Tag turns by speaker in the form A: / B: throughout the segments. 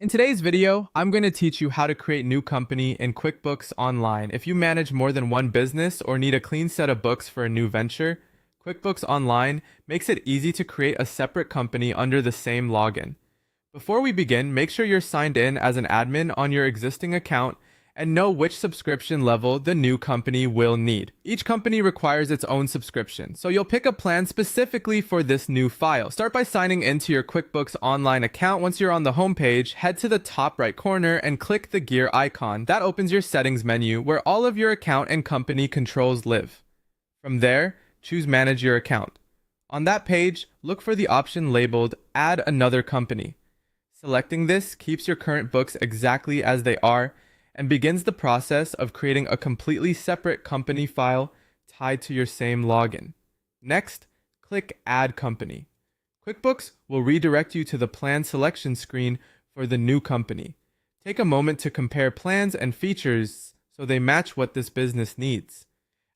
A: In today's video, I'm going to teach you how to create new company in QuickBooks Online. If you manage more than one business or need a clean set of books for a new venture, QuickBooks Online makes it easy to create a separate company under the same login. Before we begin, make sure you're signed in as an admin on your existing account and know which subscription level the new company will need. Each company requires its own subscription, so you'll pick a plan specifically for this new file. Start by signing into your QuickBooks Online account. Once you're on the home page, head to the top right corner and click the gear icon. That opens your settings menu where all of your account and company controls live. From there, choose Manage Your Account. On that page, look for the option labeled Add Another Company. Selecting this keeps your current books exactly as they are and begins the process of creating a completely separate company file tied to your same login. Next, click Add Company. QuickBooks will redirect you to the plan selection screen for the new company. Take a moment to compare plans and features so they match what this business needs.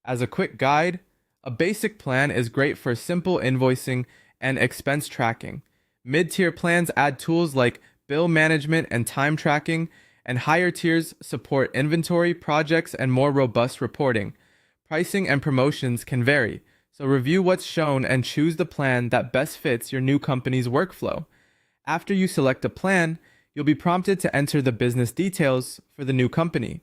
A: As a quick guide, a basic plan is great for simple invoicing and expense tracking. Mid-tier plans add tools like bill management and time tracking, and higher tiers support inventory, projects, and more robust reporting. Pricing and promotions can vary, so review what's shown and choose the plan that best fits your new company's workflow. After you select a plan, you'll be prompted to enter the business details for the new company.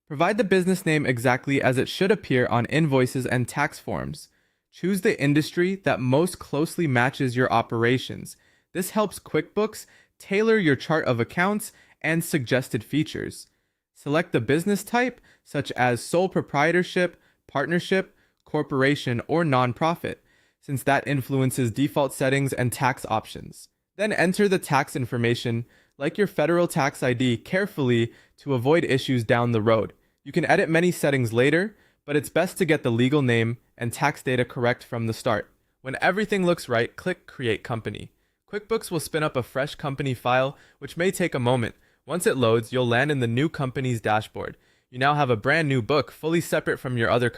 A: Provide the business name exactly as it should appear on invoices and tax forms. Choose the industry that most closely matches your operations. This helps QuickBooks tailor your chart of accounts and suggested features. Select the business type, such as sole proprietorship, partnership, corporation, or nonprofit, since that influences default settings and tax options. Then enter the tax information, like your federal tax ID, carefully to avoid issues down the road. You can edit many settings later, but it's best to get the legal name and tax data correct from the start. When everything looks right, click Create Company. QuickBooks will spin up a fresh company file, which may take a moment. Once it loads, you'll land in the new company's dashboard. You now have a brand new book, fully separate from your other company.